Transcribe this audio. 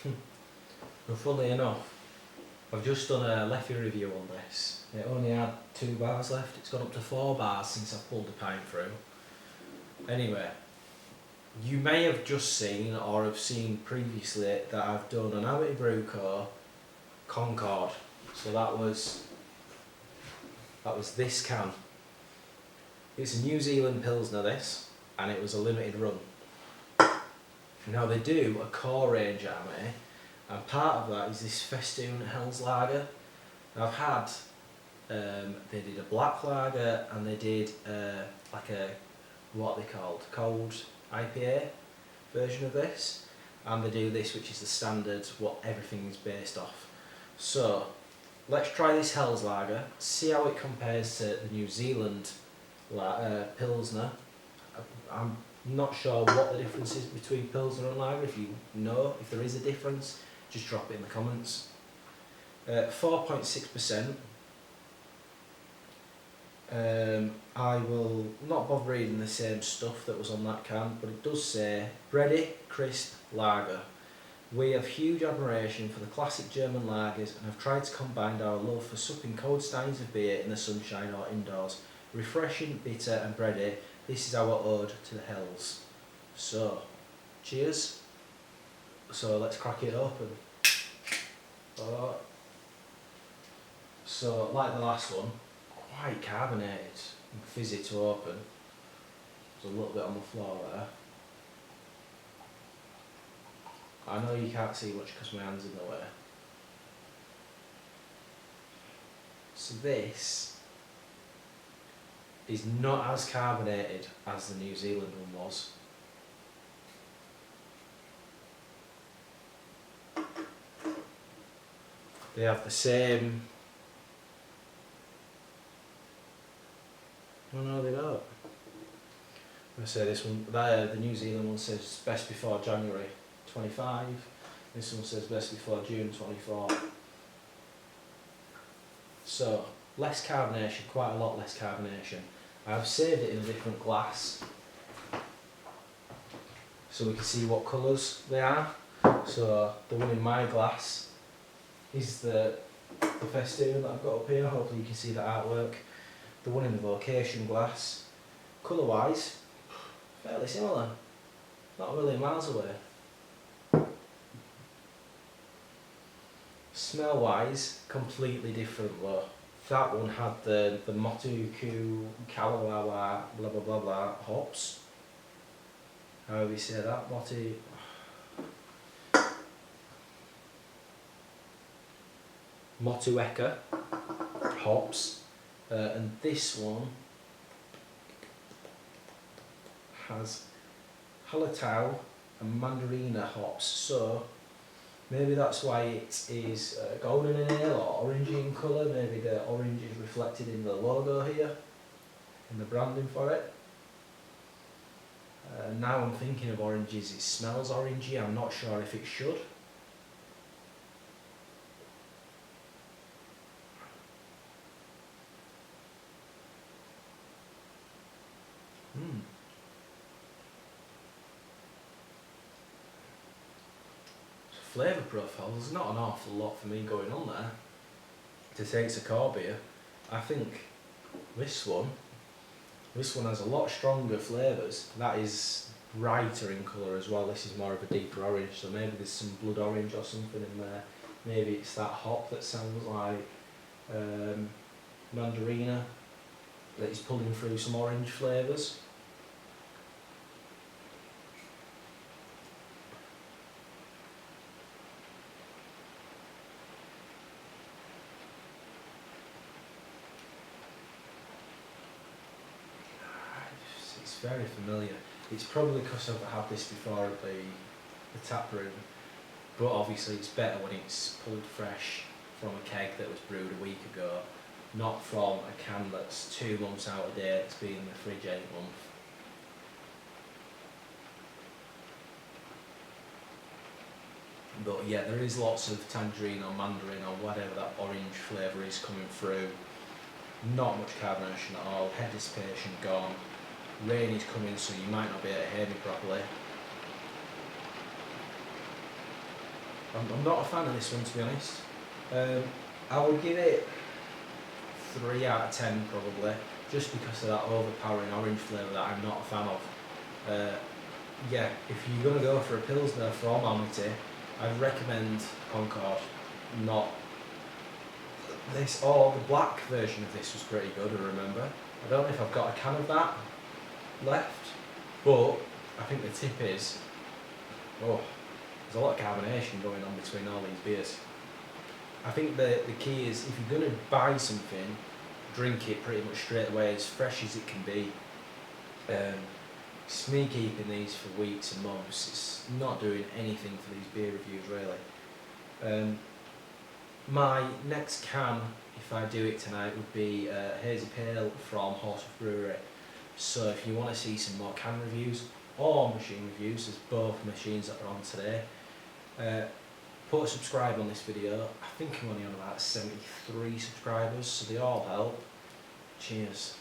And funnily enough, I've just done a Leffy review on this. It only had 2 bars left. It's gone up to 4 bars since I've pulled the pint through. Anyway, you may have just seen or have seen previously that I've done an Amity Brew Co Concord. So that was this can. It's a New Zealand Pilsner this, and it was a limited run. Now they do a core range at Amity, and part of that is this Festoon Hell's Lager. Now I've had, they did a black lager and they did like a, what are they called, cold IPA version of this, and they do this which is the standard, what everything is based off. So let's try this Hell's Lager, see how it compares to the New Zealand Pilsner. I'm not sure what the difference is between Pilsner and Lager. If you know, if there is a difference, just drop it in the comments. 4.6%. I will not bother reading the same stuff that was on that can, but it does say bready, crisp lager. We have huge admiration for the classic German lagers and have tried to combine our love for supping cold steins of beer in the sunshine or indoors. Refreshing, bitter and bready, this is our ode to the Hells. So, cheers. So let's crack it open. Alright. So, like the last one, quite carbonated and fizzy to open. There's a little bit on the floor there. I know you can't see much because my hand's in the way. So this is not as carbonated as the New Zealand one was. They have the same... Oh no, they don't. I'm going to say this one, the New Zealand one says best before January 25. This one says best before June 24. So, less carbonation, quite a lot less carbonation. I've saved it in a different glass so we can see what colours they are. So, the one in my glass is the Festoon that I've got up here. Hopefully you can see the artwork. The one in the Vocation glass, colour wise, fairly similar, not a million miles away. Smell wise, completely different though. That one had the Motuku Kalawawa blah blah blah blah hops. However you say that, Motueka hops. And this one has Hallertau and Mandarina hops, so maybe that's why it is golden in ale or orangey in colour. Maybe the orange is reflected in the logo here, in the branding for it. Now I'm thinking of oranges, it smells orangey, I'm not sure if it should. Flavour profile, there's not an awful lot for me going on there to say it's a core beer. I think this one has a lot stronger flavours. That is brighter in colour as well. This is more of a deeper orange, so maybe there's some blood orange or something in there. Maybe it's that hop that sounds like Mandarina that is pulling through some orange flavours. It's very familiar. It's probably because I've had this before at the tap room, but obviously it's better when it's pulled fresh from a keg that was brewed a week ago, not from a can that's 2 months out of date, that's been in the fridge 8 months. But yeah, there is lots of tangerine or mandarin or whatever that orange flavour is coming through. Not much carbonation at all, head dissipation gone. Rain is coming, so you might not be able to hear me properly. I'm not a fan of this one, to be honest. I would give it 3 out of 10 probably, just because of that overpowering orange flavour that I'm not a fan of. Yeah, if you're going to go for a Pilsner from Amity, I'd recommend Concord, not this. Or the black version of this was pretty good, I remember. I don't know if I've got a can of that left, but I think the tip is, oh, there's a lot of carbonation going on between all these beers. I think the key is, if you're going to buy something, drink it pretty much straight away, as fresh as it can be. It's me keeping these for weeks and months. It's not doing anything for these beer reviews really. My next can, if I do it tonight, would be Hazy Pale from Horse Brewery. So if you want to see some more can reviews or machine reviews, there's both machines that are on today. Put a subscribe on this video. I think I'm only on about 73 subscribers, so they all help. Cheers.